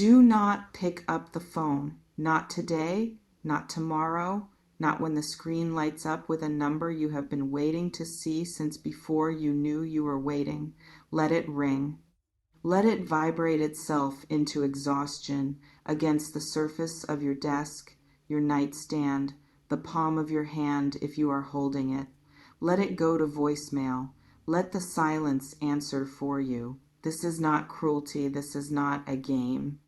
Do not pick up the phone. Not today, not tomorrow, not when the screen lights up with a number you have been waiting to see since before you knew you were waiting. Let it ring. Let it vibrate itself into exhaustion against the surface of your desk, your nightstand, the palm of your hand if you are holding it. Let it go to voicemail. Let the silence answer for you. This is not cruelty. This is not a game.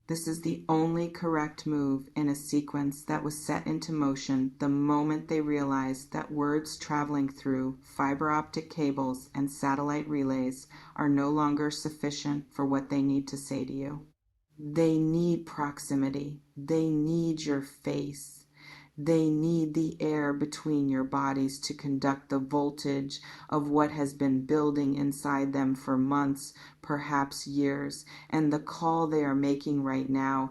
This is the only correct move in a sequence that was set into motion the moment they realized that words traveling through fiber optic cables and satellite relays are no longer sufficient for what they need to say to you. They need proximity. They need your face. They need the air between your bodies to conduct the voltage of what has been building inside them for months, perhaps years. And the call they are making right now,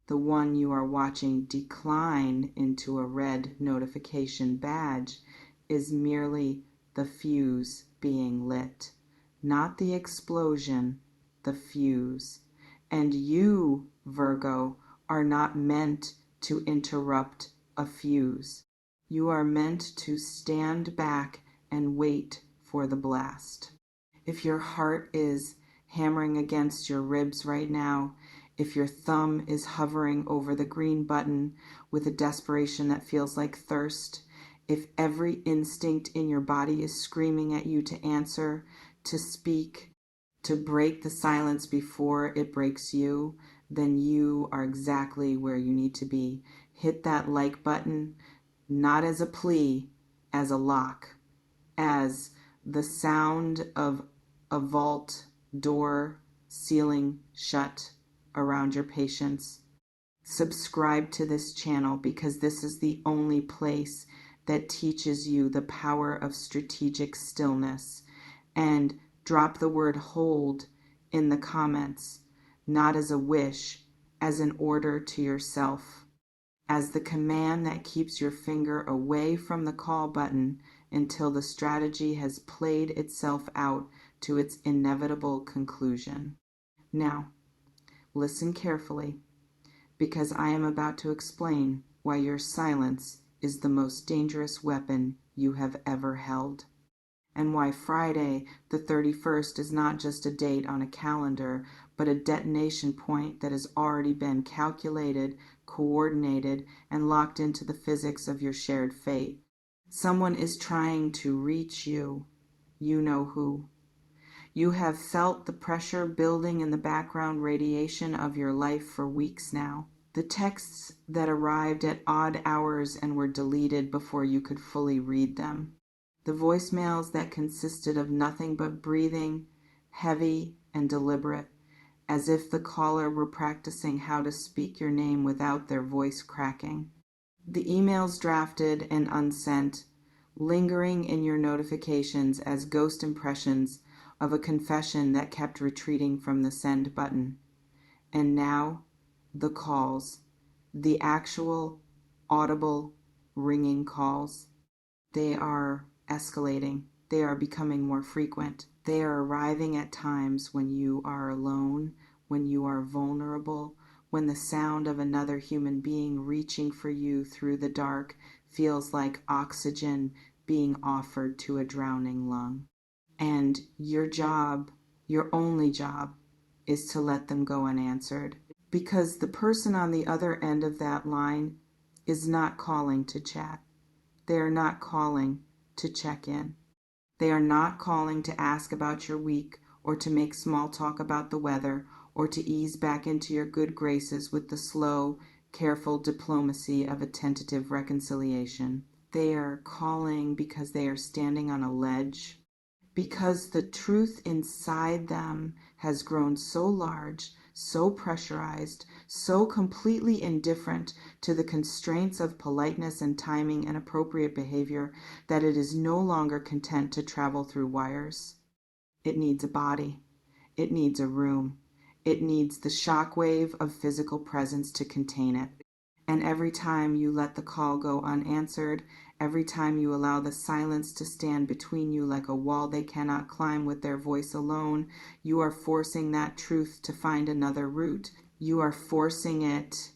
the one you are watching decline into a red notification badge, is merely the fuse being lit. Not the explosion, the fuse. And you, Virgo, are not meant to interrupt a fuse. You are meant to stand back and wait for the blast. If your heart is hammering against your ribs right now, if your thumb is hovering over the green button with a desperation that feels like thirst, if every instinct in your body is screaming at you to answer, to speak, to break the silence before it breaks you, then you are exactly where you need to be. Hit that like button, not as a plea, as a lock, as the sound of a vault door ceiling shut around your patience. Subscribe to this channel because this is the only place that teaches you the power of strategic stillness. And drop the word hold in the comments, not as a wish, as an order to yourself, as the command that keeps your finger away from the call button until the strategy has played itself out to its inevitable conclusion. Now, listen carefully, because I am about to explain why your silence is the most dangerous weapon you have ever held, and why Friday the 31st is not just a date on a calendar, but a detonation point that has already been calculated, coordinated, and locked into the physics of your shared fate. Someone is trying to reach you. You know who. You have felt the pressure building in the background radiation of your life for weeks now. The texts that arrived at odd hours and were deleted before you could fully read them. The voicemails that consisted of nothing but breathing, heavy and deliberate, as if the caller were practicing how to speak your name without their voice cracking. The emails drafted and unsent, lingering in your notifications as ghost impressions of a confession that kept retreating from the send button. And now, the calls, the actual, audible, ringing calls. They are escalating. They are becoming more frequent. They are arriving at times when you are alone, when you are vulnerable, when the sound of another human being reaching for you through the dark feels like oxygen being offered to a drowning lung. And your job, your only job, is to let them go unanswered. Because the person on the other end of that line is not calling to chat. They are not calling to check in. They are not calling to ask about your week or to make small talk about the weather or to ease back into your good graces with the slow, careful diplomacy of a tentative reconciliation. They are calling because they are standing on a ledge, because the truth inside them has grown so large, so pressurized, so completely indifferent to the constraints of politeness and timing and appropriate behavior that it is no longer content to travel through wires. It needs a body. It needs a room. It needs the shockwave of physical presence to contain it. And every time you let the call go unanswered, every time you allow the silence to stand between you like a wall they cannot climb with their voice alone, you are forcing that truth to find another route. You are forcing it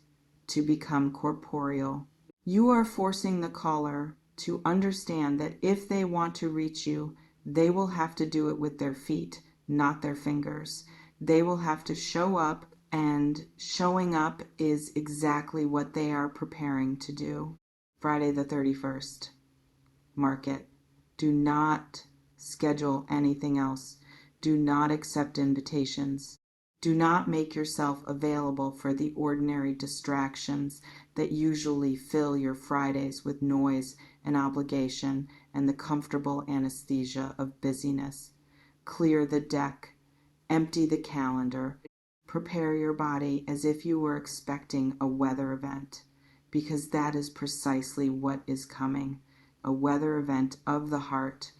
to become corporeal. You are forcing the caller to understand that if they want to reach you, they will have to do it with their feet, not their fingers. They will have to show up, and showing up is exactly what they are preparing to do. Friday the 31st. Mark it. Do not schedule anything else. Do not accept invitations. Do not make yourself available for the ordinary distractions that usually fill your Fridays with noise and obligation and the comfortable anesthesia of busyness. Clear the deck. Empty the calendar. Prepare your body as if you were expecting a weather event, because that is precisely what is coming. A weather event of the heart,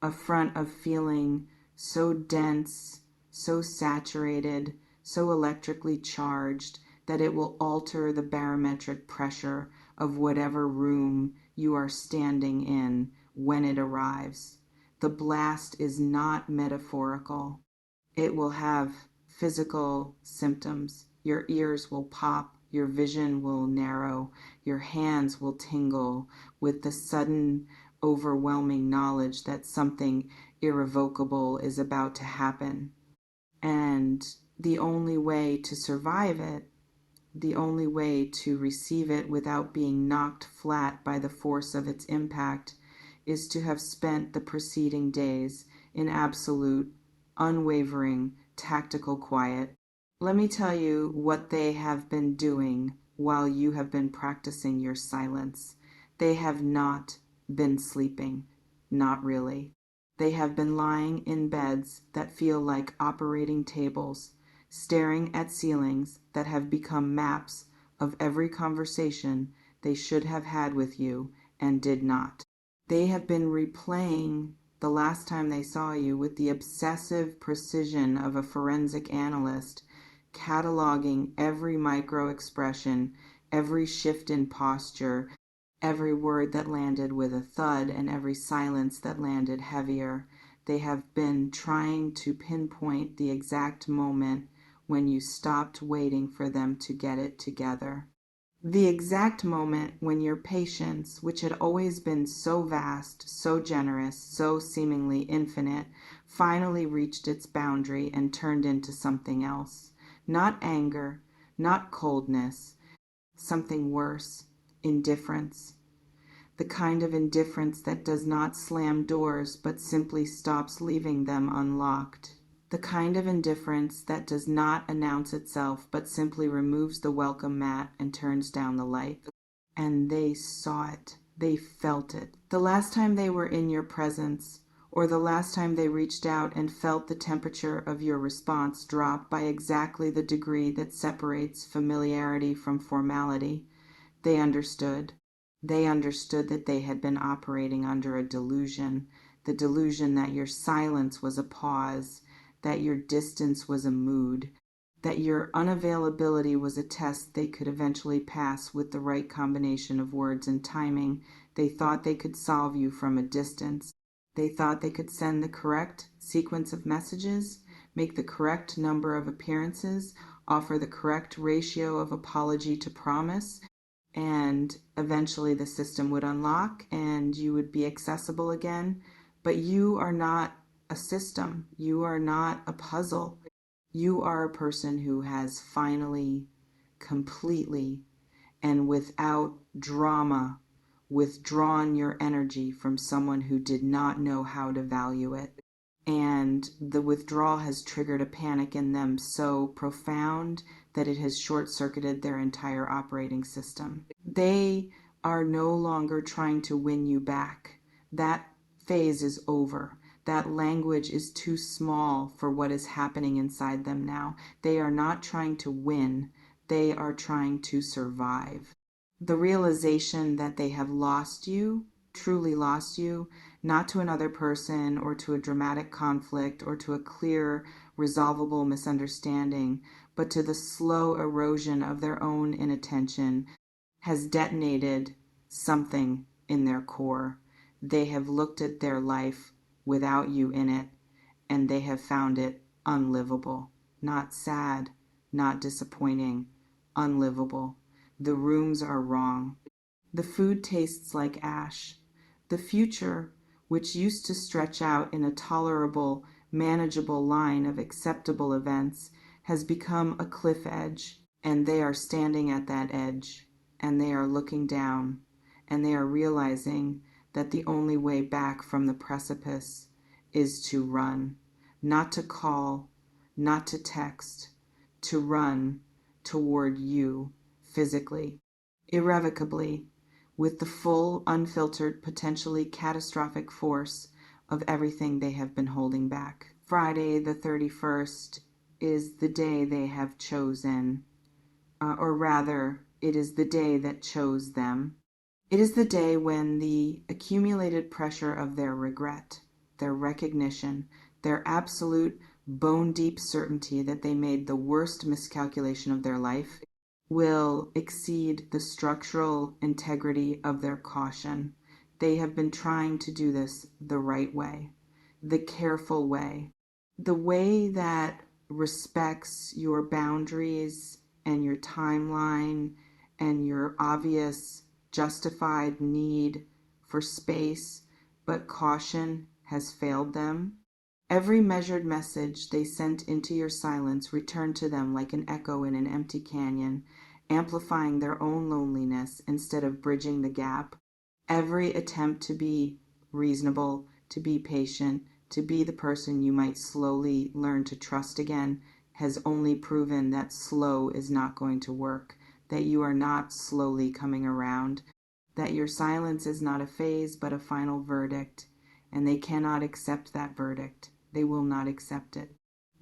a front of feeling so dense, so saturated, so electrically charged that it will alter the barometric pressure of whatever room you are standing in when it arrives. The blast is not metaphorical. It will have physical symptoms. Your ears will pop, your vision will narrow, your hands will tingle with the sudden, overwhelming knowledge that something irrevocable is about to happen. And the only way to survive it, the only way to receive it without being knocked flat by the force of its impact, is to have spent the preceding days in absolute, unwavering, tactical quiet. Let me tell you what they have been doing while you have been practicing your silence. They have not been sleeping. Not really. They have been lying in beds that feel like operating tables, staring at ceilings that have become maps of every conversation they should have had with you and did not. They have been replaying the last time they saw you with the obsessive precision of a forensic analyst, cataloging every micro expression, every shift in posture, every word that landed with a thud, and every silence that landed heavier. They have been trying to pinpoint the exact moment when you stopped waiting for them to get it together. The exact moment when your patience, which had always been so vast, so generous, so seemingly infinite, finally reached its boundary and turned into something else. Not anger, not coldness, something worse, indifference. The kind of indifference that does not slam doors but simply stops leaving them unlocked. The kind of indifference that does not announce itself but simply removes the welcome mat and turns down the light. And they saw it. They felt it. The last time they were in your presence, or the last time they reached out and felt the temperature of your response drop by exactly the degree that separates familiarity from formality, they understood. They understood that they had been operating under a delusion, the delusion that your silence was a pause, that your distance was a mood, that your unavailability was a test they could eventually pass with the right combination of words and timing. They thought they could solve you from a distance. They thought they could send the correct sequence of messages, make the correct number of appearances, offer the correct ratio of apology to promise, and eventually the system would unlock and you would be accessible again. But you are not a system. You are not a puzzle. You are a person who has finally, completely, and without drama, withdrawn your energy from someone who did not know how to value it. And the withdrawal has triggered a panic in them so profound that it has short-circuited their entire operating system. They are no longer trying to win you back. That phase is over. That language is too small for what is happening inside them now. They are not trying to win. They are trying to survive. The realization that they have lost you, truly lost you, not to another person or to a dramatic conflict or to a clear, resolvable misunderstanding, but to the slow erosion of their own inattention, has detonated something in their core. They have looked at their life without you in it, and they have found it unlivable. Not sad, not disappointing, unlivable. The rooms are wrong. The food tastes like ash. The future, which used to stretch out in a tolerable, manageable line of acceptable events, has become a cliff edge, and they are standing at that edge, and they are looking down, and they are realizing that the only way back from the precipice is to run, not to call, not to text, to run toward you physically, irrevocably, with the full, unfiltered, potentially catastrophic force of everything they have been holding back. Friday the 31st is the day they have chosen, or rather, it is the day that chose them. It is the day when the accumulated pressure of their regret, their recognition, their absolute bone-deep certainty that they made the worst miscalculation of their life will exceed the structural integrity of their caution. They have been trying to do this the right way, the careful way, the way that respects your boundaries and your timeline and your obvious justified need for space, but caution has failed them. Every measured message they sent into your silence returned to them like an echo in an empty canyon, amplifying their own loneliness instead of bridging the gap. Every attempt to be reasonable, to be patient, to be the person you might slowly learn to trust again has only proven that slow is not going to work, that you are not slowly coming around, that your silence is not a phase but a final verdict, and they cannot accept that verdict. They will not accept it.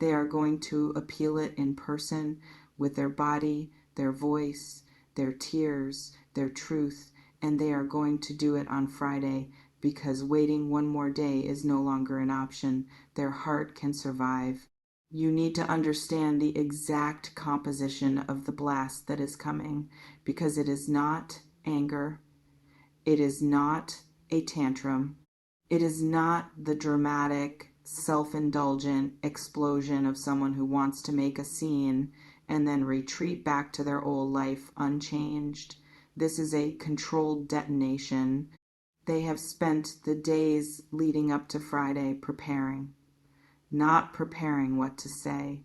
They are going to appeal it in person with their body, their voice, their tears, their truth, and they are going to do it on Friday because waiting one more day is no longer an option. Their heart can survive. You need to understand the exact composition of the blast that is coming because it is not anger. It is not a tantrum. It is not the dramatic, self-indulgent explosion of someone who wants to make a scene and then retreat back to their old life unchanged. This is a controlled detonation. They have spent the days leading up to Friday preparing, not preparing what to say.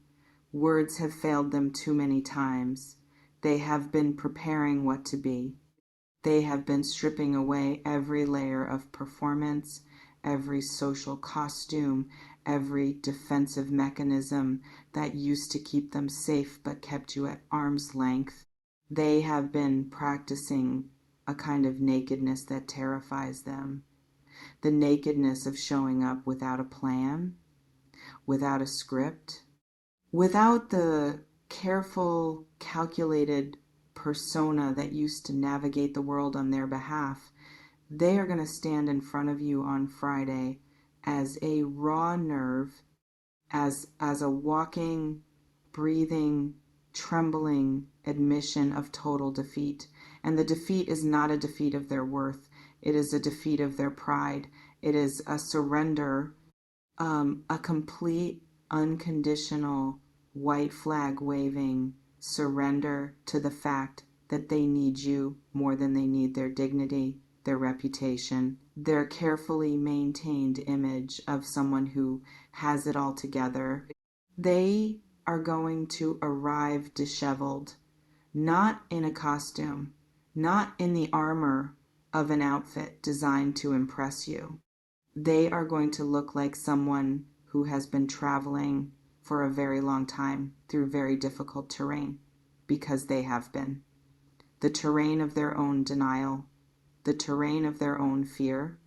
Words have failed them too many times. They have been preparing what to be. They have been stripping away every layer of performance, every social costume, every defensive mechanism that used to keep them safe but kept you at arm's length. They have been practicing a kind of nakedness that terrifies them. The nakedness of showing up without a plan, without a script, without the careful, calculated persona that used to navigate the world on their behalf. They are going to stand in front of you on Friday as a raw nerve, as a walking, breathing, trembling admission of total defeat. And the defeat is not a defeat of their worth. It is a defeat of their pride. It is a surrender, a complete, unconditional, white flag waving surrender to the fact that they need you more than they need their dignity, their reputation, their carefully maintained image of someone who has it all together. They are going to arrive disheveled, not in a costume, not in the armor of an outfit designed to impress you. They are going to look like someone who has been traveling for a very long time through very difficult terrain, because they have been. The terrain of their own denial, the terrain of their own fear,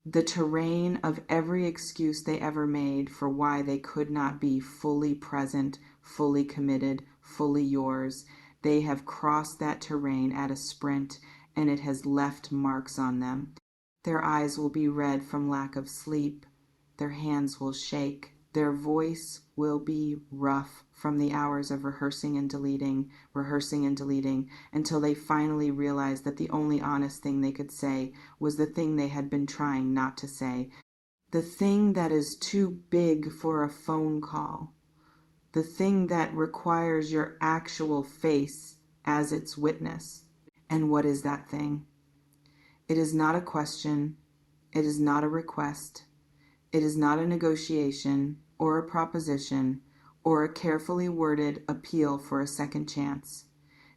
the terrain of every excuse they ever made for why they could not be fully present, fully committed, fully yours. They have crossed that terrain at a sprint, and it has left marks on them. Their eyes will be red from lack of sleep. Their hands will shake. Their voice will be rough from the hours of rehearsing and deleting, until they finally realized that the only honest thing they could say was the thing they had been trying not to say, the thing that is too big for a phone call, the thing that requires your actual face as its witness. And what is that thing? It is not a question. It is not a request. It is not a negotiation or a proposition or a carefully worded appeal for a second chance.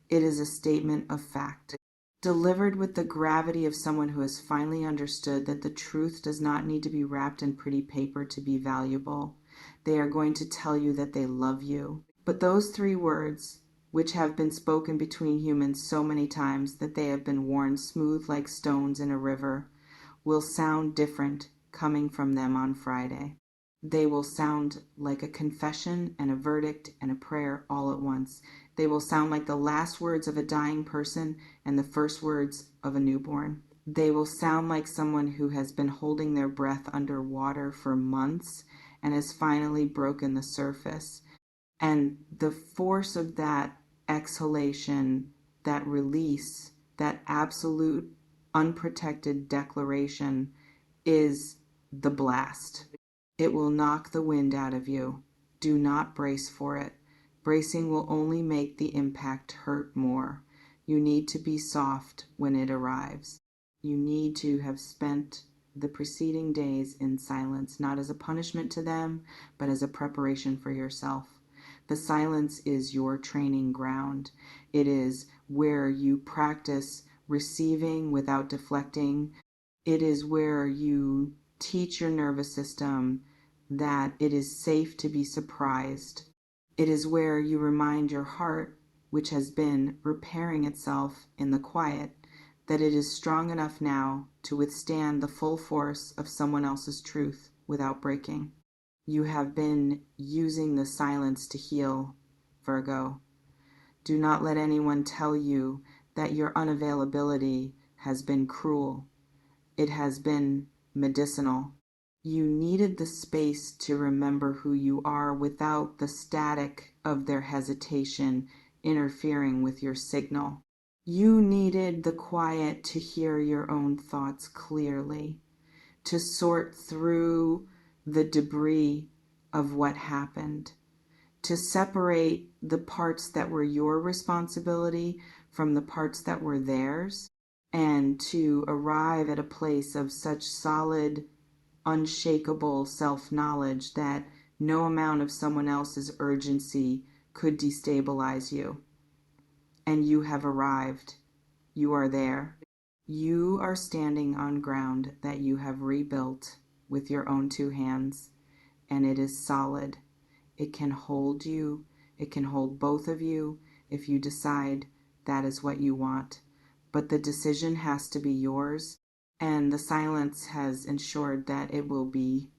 It is a statement of fact, delivered with the gravity of someone who has finally understood that the truth does not need to be wrapped in pretty paper to be valuable. They are going to tell you that they love you. But those 3 words, which have been spoken between humans so many times that they have been worn smooth like stones in a river, will sound different coming from them on Friday. They will sound like a confession and a verdict and a prayer all at once. They will sound like the last words of a dying person and the first words of a newborn. They will sound like someone who has been holding their breath underwater for months and has finally broken the surface. And the force of that exhalation, that release, that absolute unprotected declaration is the blast. It will knock the wind out of you. Do not brace for it. Bracing will only make the impact hurt more. You need to be soft when it arrives. You need to have spent the preceding days in silence, not as a punishment to them, but as a preparation for yourself. The silence is your training ground. It is where you practice receiving without deflecting. It is where you teach your nervous system that it is safe to be surprised. It is where you remind your heart, which has been repairing itself in the quiet, that it is strong enough now to withstand the full force of someone else's truth without breaking. You have been using the silence to heal, Virgo. Do not let anyone tell you that your unavailability has been cruel. It has been medicinal. You needed the space to remember who you are without the static of their hesitation interfering with your signal. You needed the quiet to hear your own thoughts clearly, to sort through the debris of what happened, to separate the parts that were your responsibility from the parts that were theirs, and to arrive at a place of such solid, unshakable self-knowledge that no amount of someone else's urgency could destabilize you. And you have arrived. You are there. You are standing on ground that you have rebuilt with your own 2 hands, and it is solid. It can hold you. It can hold both of you if you decide that is what you want. But the decision has to be yours, and the silence has ensured that it will be.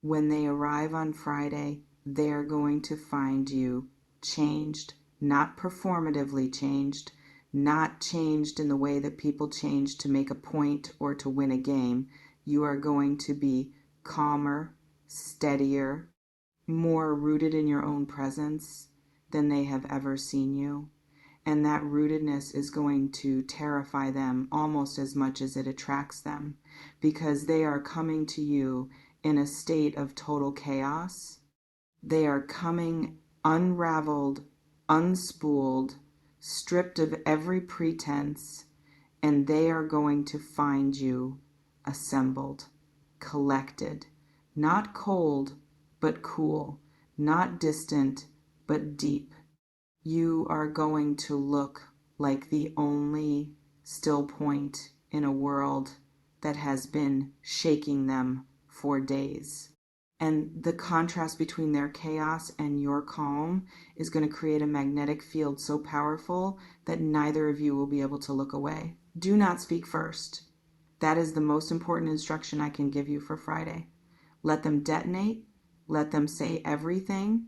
When they arrive on Friday, they're going to find you changed, not performatively changed, not changed in the way that people change to make a point or to win a game. You are going to be calmer, steadier, more rooted in your own presence than they have ever seen you. And that rootedness is going to terrify them almost as much as it attracts them, because they are coming to you in a state of total chaos. They are coming unraveled, unspooled, stripped of every pretense, and they are going to find you assembled, collected, not cold, but cool, not distant, but deep. You are going to look like the only still point in a world that has been shaking them for days. And the contrast between their chaos and your calm is going to create a magnetic field so powerful that neither of you will be able to look away. Do not speak first. That is the most important instruction I can give you for Friday. Let them detonate. Let them say everything.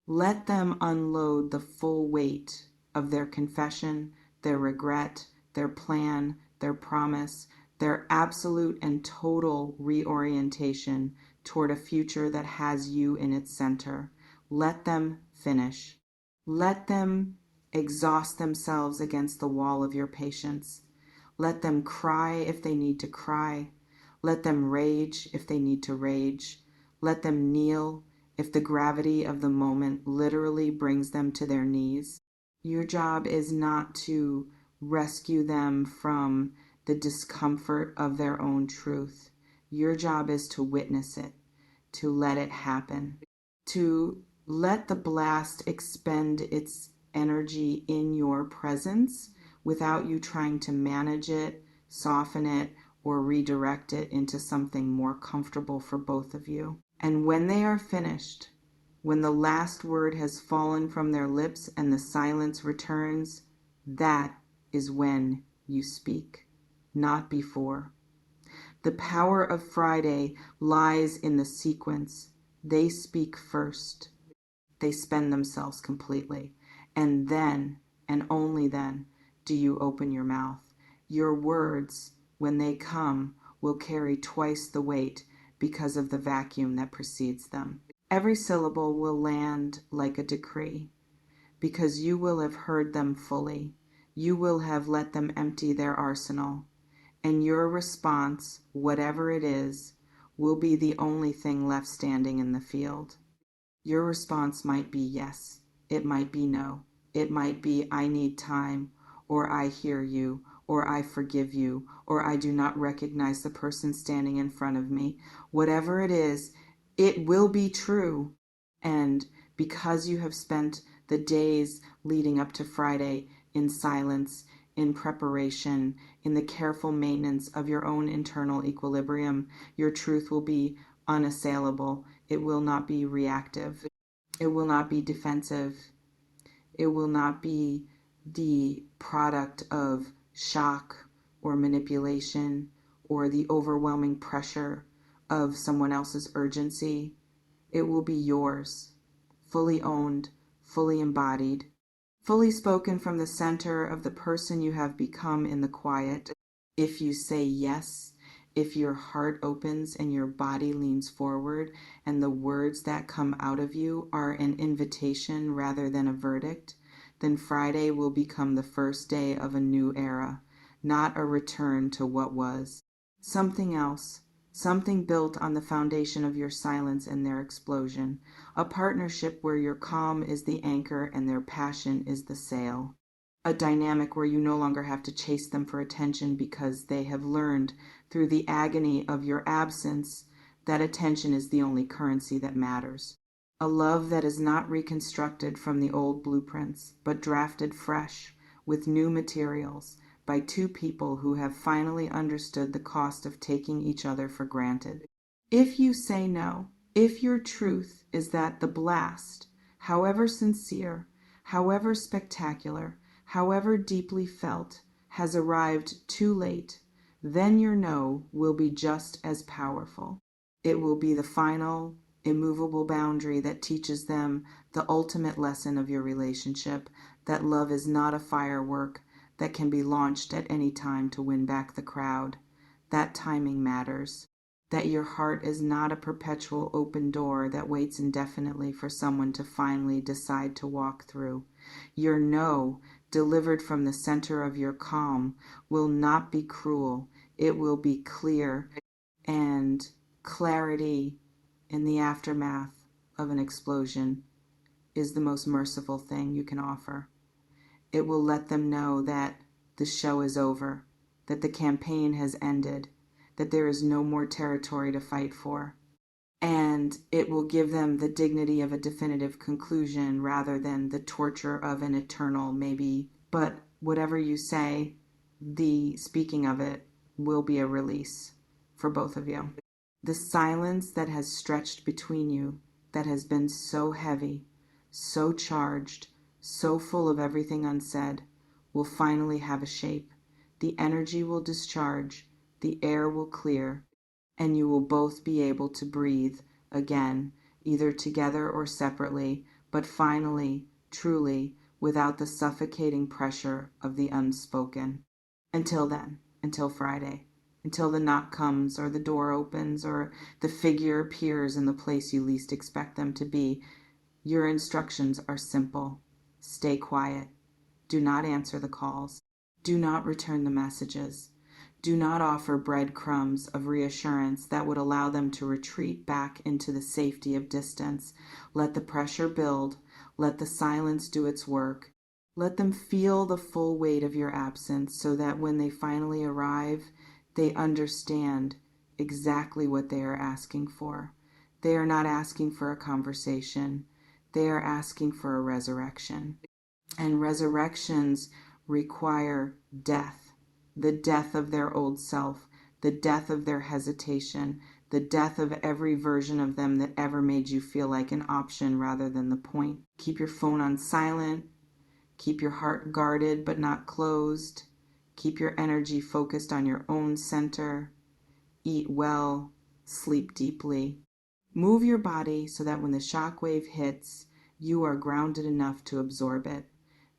Let them unload the full weight of their confession, their regret, their plan, their promise, their absolute and total reorientation toward a future that has you in its center. Let them finish. Let them exhaust themselves against the wall of your patience. Let them cry if they need to cry. Let them rage if they need to rage. Let them kneel if the gravity of the moment literally brings them to their knees. Your job is not to rescue them from the discomfort of their own truth. Your job is to witness it, to let it happen, to let the blast expend its energy in your presence without you trying to manage it, soften it, or redirect it into something more comfortable for both of you. And when they are finished, when the last word has fallen from their lips and the silence returns, that is when you speak, not before. The power of Friday lies in the sequence. They speak first. They spend themselves completely. And then, and only then, do you open your mouth. Your words, when they come, will carry twice the weight because of the vacuum that precedes them. Every syllable will land like a decree, because you will have heard them fully. You will have let them empty their arsenal, and your response, whatever it is, will be the only thing left standing in the field. Your response might be yes, it might be no, it might be I need time, or I hear you, or I forgive you, or I do not recognize the person standing in front of me. Whatever it is, it will be true. And because you have spent the days leading up to Friday in silence, in preparation, in the careful maintenance of your own internal equilibrium, your truth will be unassailable. It will not be reactive. It will not be defensive. It will not be the product of shock or manipulation or the overwhelming pressure of someone else's urgency. It will be yours, fully owned, fully embodied, fully spoken from the center of the person you have become in the quiet. If you say yes, if your heart opens and your body leans forward and the words that come out of you are an invitation rather than a verdict, then Friday will become the first day of a new era, not a return to what was. Something else, something built on the foundation of your silence and their explosion, a partnership where your calm is the anchor and their passion is the sail. A dynamic where you no longer have to chase them for attention because they have learned through the agony of your absence that attention is the only currency that matters. A love that is not reconstructed from the old blueprints, but drafted fresh with new materials by two people who have finally understood the cost of taking each other for granted. If you say no, if your truth is that the blast, however sincere, however spectacular, however deeply felt, has arrived too late, then your no will be just as powerful. It will be the final, immovable boundary that teaches them the ultimate lesson of your relationship, that love is not a firework that can be launched at any time to win back the crowd. That timing matters. That your heart is not a perpetual open door that waits indefinitely for someone to finally decide to walk through. Your no, delivered from the center of your calm, will not be cruel. It will be clear, and clarity in the aftermath of an explosion is the most merciful thing you can offer. It will let them know that the show is over, that the campaign has ended, that there is no more territory to fight for. And it will give them the dignity of a definitive conclusion rather than the torture of an eternal maybe. But whatever you say, the speaking of it will be a release for both of you. The silence that has stretched between you, that has been so heavy, so charged, so full of everything unsaid, will finally have a shape. The energy will discharge, the air will clear, and you will both be able to breathe again, either together or separately, but finally, truly, without the suffocating pressure of the unspoken. Until then, until Friday, until the knock comes or the door opens or the figure appears in the place you least expect them to be, your instructions are simple. Stay quiet. Do not answer the calls. Do not return the messages. Do not offer breadcrumbs of reassurance that would allow them to retreat back into the safety of distance. Let the pressure build. Let the silence do its work. Let them feel the full weight of your absence so that when they finally arrive, they understand exactly what they are asking for. They are not asking for a conversation. They are asking for a resurrection. And resurrections require death. The death of their old self, the death of their hesitation, the death of every version of them that ever made you feel like an option rather than the point. Keep your phone on silent. Keep your heart guarded but not closed. Keep your energy focused on your own center. Eat well. Sleep deeply. Move your body so that when the shock wave hits, you are grounded enough to absorb it.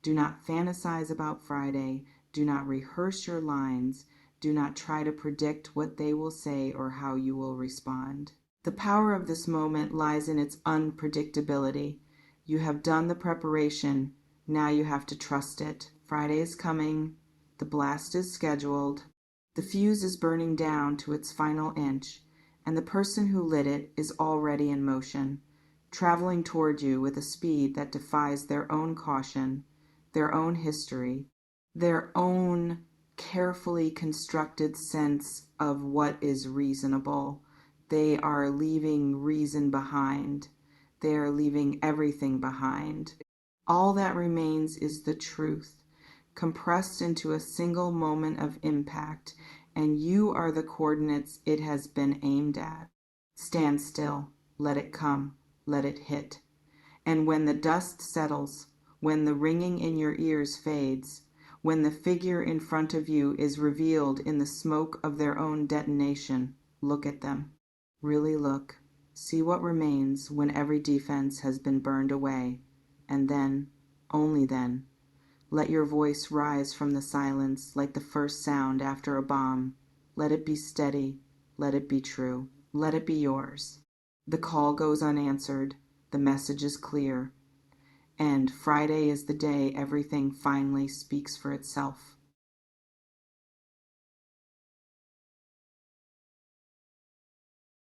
Do not fantasize about Friday. Do not rehearse your lines. Do not try to predict what they will say or how you will respond. The power of this moment lies in its unpredictability. You have done the preparation. Now you have to trust it. Friday is coming. The blast is scheduled. The fuse is burning down to its final inch, and the person who lit it is already in motion, traveling toward you with a speed that defies their own caution, their own history, their own carefully constructed sense of what is reasonable. They are leaving reason behind. They are leaving everything behind. All that remains is the truth, compressed into a single moment of impact, and you are the coordinates it has been aimed at. Stand still. Let it come. Let it hit. And when the dust settles, when the ringing in your ears fades, when the figure in front of you is revealed in the smoke of their own detonation, look at them. Really look. See what remains when every defense has been burned away. And then, only then, let your voice rise from the silence like the first sound after a bomb. Let it be steady. Let it be true. Let it be yours. The call goes unanswered. The message is clear. And Friday is the day everything finally speaks for itself.